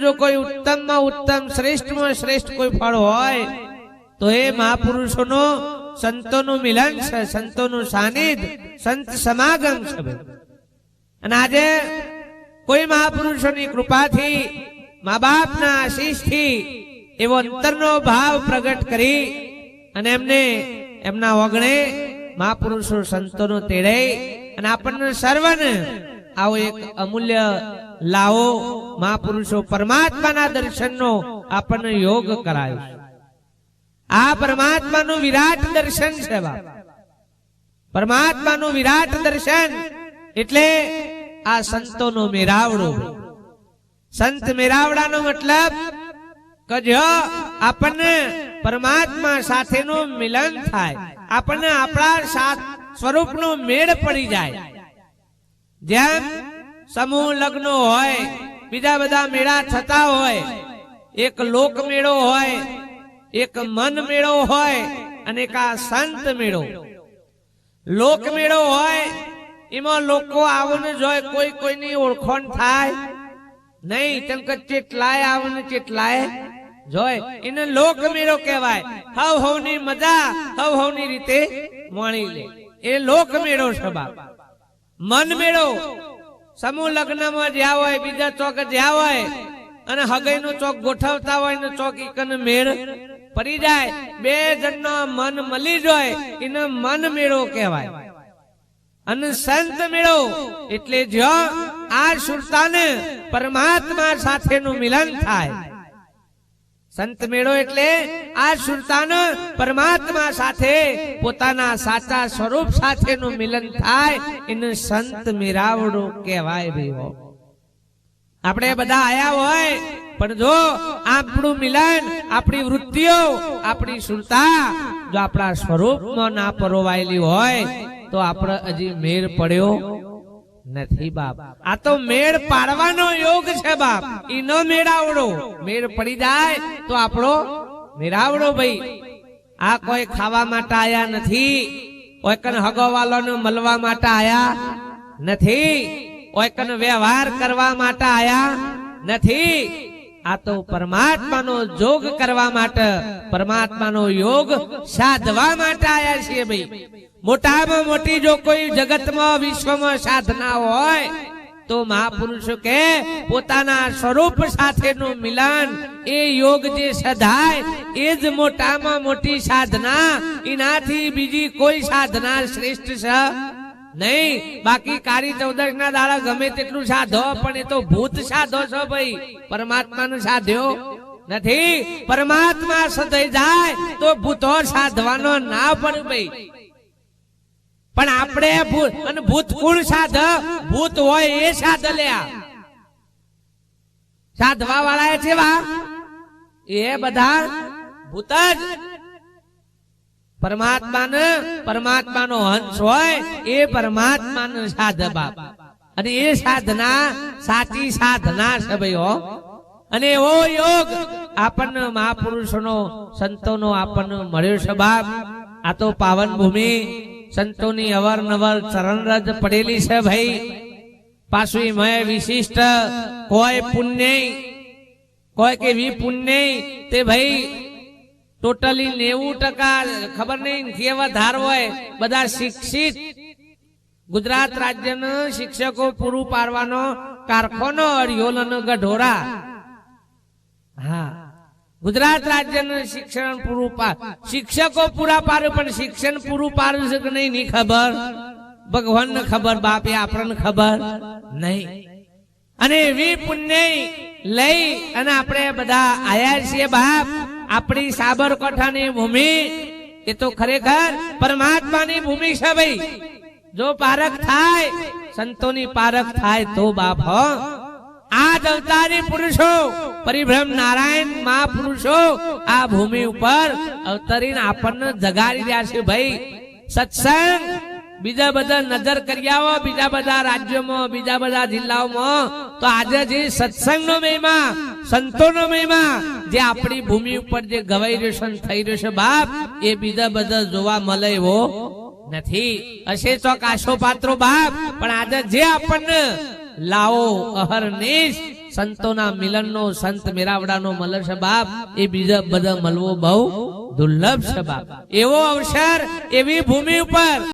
जो कोई उत्तम में उत्तम श्रेष्ठ में श्रेष्ठ कोई फल होय तो ए महापुरुषों नो संतों नु मिलन छे, संतों नु सानिध्य, संत समागम छे। अने आजे कोई महापुरुषों की कृपा थी, माँ बाप ना आशीष थी एवो अंतरनो भाव प्रगट करी अने एमने एमना वगणे महापुरुषो संतों तेड़े अने आपणे सर्वने आवो एक अमूल्य लावो महापुरुषो परमात्माना दर्शननो आपणे योग करायो। आ परमात्मानु विराट दर्शन छे बाप, परमात्मानु विराट दर्शन एटले आ संतोनो मेरावड़ो। संत मेरावड़ानो मतलब કે જો આપણને પરમાત્મા સાથેનો મિલન થાય, આપણને આપણા સ્વરૂપનો મેળ પડી જાય। જેમ સમૂહ લગ્ન હોય, બીજા બધા મેળા થતા હોય, એક લોક મેળો હોય, એક મન મેળો હોય અને એક આ સંત મેળો। લોક મેળો હોય એમાં લોકો આવને જોય, કોઈ કોઈની ઓળખાણ થાય નહીં, ચંકત ચેટલાય આવને ચેટલાય જોય, એને લોક મેળો કહેવાય। હવ હવની મજા હવ હવની રીતે માણી લે, એ લોક મેળો છે બાપ। મન મેળો સમૂહ લગ્નમાં જ્યાં હોય, બીજા ચોક જ્યાં હોય અને હગાઈનો ચોક ગોઠવતા હોય ને ચોક ઈકન મેળ પડી જાય, બે જણનો મન મળી જાય એને મન મેળો કહેવાય। અને સંત મેળો એટલે જો આ સુરતાને પરમાત્મા સાથેનું મિલન થાય। संत मेळो एटले आ सुरतानो परमात्मा साथे पोताना साचा स्वरूप साथेनु मिलन थाय एने संत मेरावड़ो कहेवाय। भईओ आपणे बधा आया होय पण जो आपणुं मिलन, आपणी वृत्तिओ, आपणी सुरता जो आपणा स्वरूपमां ना परोवायेली होय तो आपणे हजी मेळ पड्यो નથી બાપ। આ તો મેળ પાડવાનો યોગ છે બાપ, ઈ નો મેળાવડો। મેળ પડી જાય તો આપણો મેળાવડો ભાઈ। આ કોઈ ખાવા માટે આયા નથી, કોઈ કન હગવાલાને મળવા માટે આયા નથી, કોઈ કન વ્યવહાર કરવા માટે આયા નથી। આ તો પરમાત્માનો જોગ કરવા માટે, પરમાત્માનો યોગ સાધવા માટે આયા છીએ ભાઈ। मोटामा मोटी जो कोई जगत में विश्व में साधना होय तो महापुरुष के पोताना स्वरूप साथेनु मिलन, ए योग जे सधाय ए ज मोटामा मोटी साधना। इनाथी बीजी कोई साधना श्रेष्ठ छे नहीं। बाकी कारी चौदश ना दाड़ा गमे तेटलू साधो पण ए तो भूत साधो छो भाई, परमात्मा ने साध्यो नहीं। परमात्मा सदाय जाय तो भूतो साधवानो ना पड़े भाई। पण आपणे भूत अने भूत कोण साध? भूत होय ए साध ल्या। साधवा वाळा छेवा ए बधा भूत ज। परमात्मानो हंस होय ए परमात्मानो साध बाप। अने ए साधना साची साधना छे भाई हो। अने एवो योग आपणे महापुरुषोनो संतोनो आपणे मळ्यो छे बाप। आ तो पावन भूमि संतोनी अवरनवर चरण रज पड़ेली है भाई। पाछू मैं विशिष्ट कोई पुण्य कोई के भी पुण्य ते भाई टोटली 90% खबर नहीं केवा धार होय। बधा शिक्षित गुजरात राज्य न शिक्षकों पूरू पाड़वानो कारखानो अड़ियोल न गढोरा। हाँ, गुजरात राज्य ने शिक्षण पूरू पार, शिक्षकों पूरा पार पण शिक्षण पूरू पार के नहीं नी खबर। भगवान ने खबर, बाप ये आपने खबर नहीं। अने वी पुण्य लई अने आपणे बधा आया छे बाप। आपणी साबरकांठानी भूमि ए तो खरेखर परमात्मानी भूमि छे भाई। जो पारख थाय, संतोनी पारख थाय तो बाप हो। आज अवतारी पुरुषो परिभ्रम नारायण महापुरुषो आ भूमि ऊपर अवतरीने आपने जगाड़ी रह्या छे भाई। सत्संग बीजा बधा नजर करियावो, बीजा बधा राज्यों में, बीजा बधा जिल्लाओं में तो आज जे सत्संगनो महिमा, संतोनो महिमा जे आपणी भूमि ऊपर जे गवाई रह्यो छे, थई रह्यो छे बाप, ए बीजा बधा जोवा मळे एवो નથી। अशे चोक आशो पात्रो बाप, पण आज जे आपने लाओ अहरनिश સંતોના મિલનનો સંત મેરાવડાનો મળે છે બાપ એ બીજા બધા મળવો બહુ દુર્લભ છે બાપ. એવો અવસર એવી ભૂમિ ઉપર